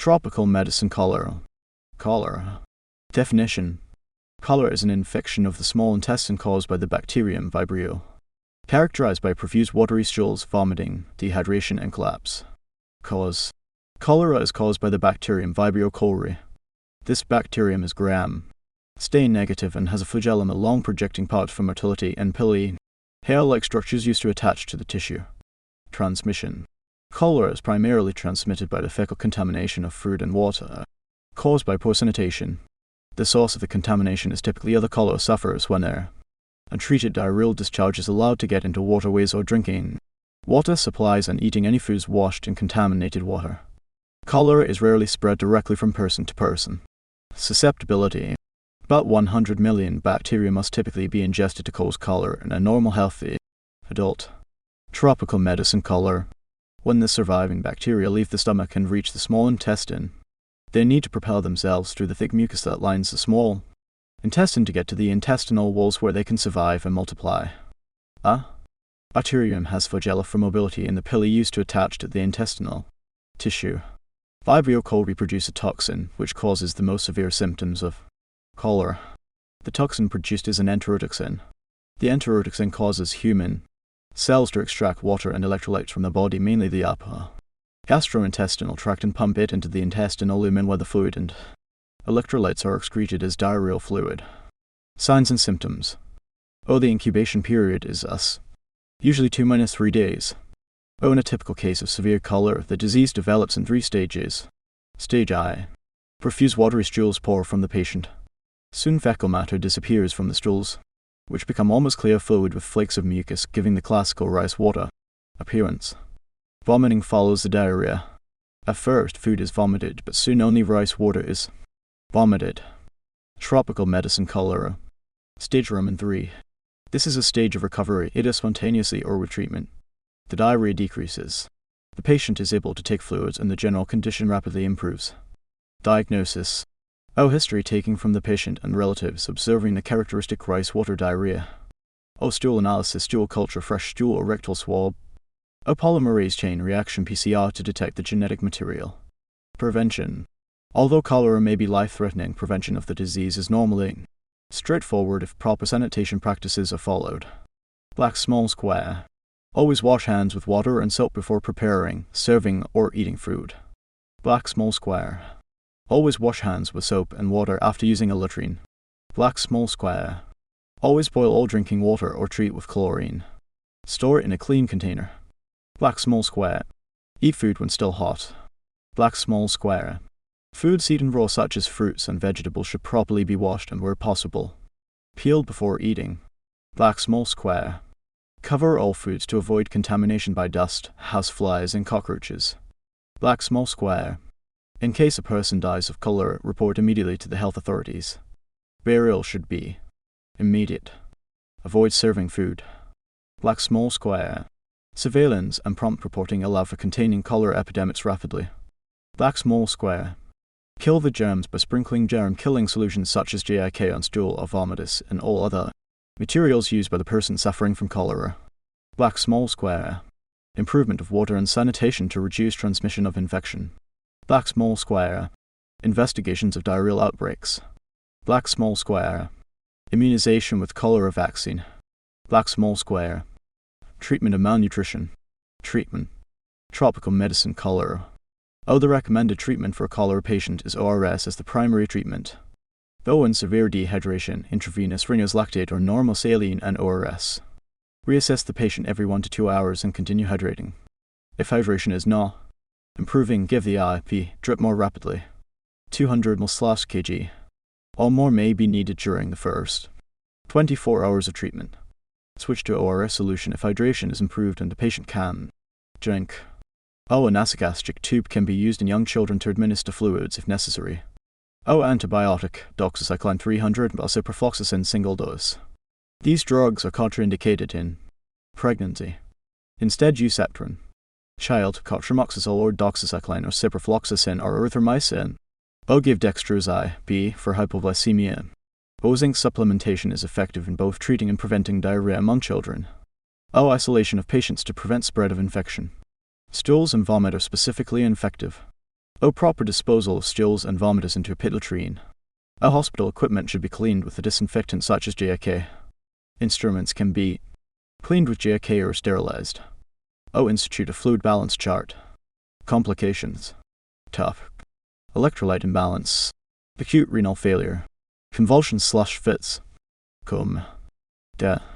Tropical medicine cholera. Cholera. Definition. Cholera is an infection of the small intestine caused by the bacterium Vibrio, characterized by profuse watery stools, vomiting, dehydration, and collapse. Cause. Cholera is caused by the bacterium Vibrio cholerae. This bacterium is gram stain negative and has a flagellum, a long projecting part for motility, and pili, hair-like structures used to attach to the tissue. Transmission. Cholera is primarily transmitted by the fecal contamination of food and water, caused by poor sanitation. The source of the contamination is typically other cholera sufferers when their untreated diarrheal discharge is allowed to get into waterways or drinking water supplies and eating any foods washed in contaminated water. Cholera is rarely spread directly from person to person. Susceptibility. About 100 million bacteria must typically be ingested to cause cholera in a normal healthy adult. Tropical medicine cholera. When the surviving bacteria leave the stomach and reach the small intestine, they need to propel themselves through the thick mucus that lines the small intestine to get to the intestinal walls where they can survive and multiply. A bacterium has flagella for mobility in the pili used to attach to the intestinal tissue. Vibrio cholerae produce a toxin which causes the most severe symptoms of cholera. The toxin produced is an enterotoxin. The enterotoxin causes human cells to extract water and electrolytes from the body, mainly the upper gastrointestinal tract, and pump it into the intestinal lumen where the fluid and electrolytes are excreted as diarrheal fluid. Signs and symptoms. The incubation period is usually 2-3 days. In a typical case of severe cholera, the disease develops in 3 stages. Stage I. Profuse watery stools pour from the patient. Soon fecal matter disappears from the stools, which become almost clear fluid with flakes of mucus, giving the classical rice water appearance. Vomiting follows the diarrhea. At first, food is vomited, but soon only rice water is vomited. Tropical medicine cholera. Stage Roman 3. This is a stage of recovery, either spontaneously or with treatment. The diarrhea decreases. The patient is able to take fluids and the general condition rapidly improves. Diagnosis. History taken from the patient and relatives, observing the characteristic rice water diarrhea. Stool analysis, stool culture, fresh stool or rectal swab. Polymerase chain reaction PCR to detect the genetic material. Prevention. Although cholera may be life-threatening, prevention of the disease is normally straightforward if proper sanitation practices are followed. Black small square. Always wash hands with water and soap before preparing, serving, or eating food. Black small square. Always wash hands with soap and water after using a latrine. Black small square. Always boil all drinking water or treat with chlorine. Store it in a clean container. Black small square. Eat food when still hot. Black small square. Foods eaten raw such as fruits and vegetables should properly be washed and, where possible, peeled before eating. Black small square. Cover all foods to avoid contamination by dust, houseflies, and cockroaches. Black small square. In case a person dies of cholera, report immediately to the health authorities. Burial should be immediate. Avoid serving food. Black small square. Surveillance and prompt reporting allow for containing cholera epidemics rapidly. Black small square. Kill the germs by sprinkling germ-killing solutions such as JIK on stool or vomitus and all other materials used by the person suffering from cholera. Black small square. Improvement of water and sanitation to reduce transmission of infection. Black small square. Investigations of diarrheal outbreaks. Black small square. Immunization with cholera vaccine. Black small square. Treatment of malnutrition. Treatment. Tropical medicine cholera. The recommended treatment for a cholera patient is ORS as the primary treatment. Though in severe dehydration, intravenous Ringer's lactate or normal saline and ORS. Reassess the patient every 1 to 2 hours and continue hydrating. If hydration is not improving, give the IV drip more rapidly. 200 ml/kg or more may be needed during the first 24 hours of treatment. Switch to ORS solution if hydration is improved and the patient can drink. A nasogastric tube can be used in young children to administer fluids if necessary. Antibiotic, doxycycline 300 or ciprofloxacin single dose. These drugs are contraindicated in pregnancy. Instead, use Eptrin. Child, cotrimoxazole or doxycycline or ciprofloxacin or erythromycin. Give dextrose B for hypoglycemia. Zinc supplementation is effective in both treating and preventing diarrhea among children. Isolation of patients to prevent spread of infection. Stools and vomit are specifically infective. O proper disposal of stools and vomitus into a pit latrine. O hospital equipment should be cleaned with a disinfectant such as JK. Instruments can be cleaned with JK or sterilized. O institute a fluid balance chart. Complications. Tough. Electrolyte imbalance. Acute renal failure. Convulsions/fits. Cum. Death.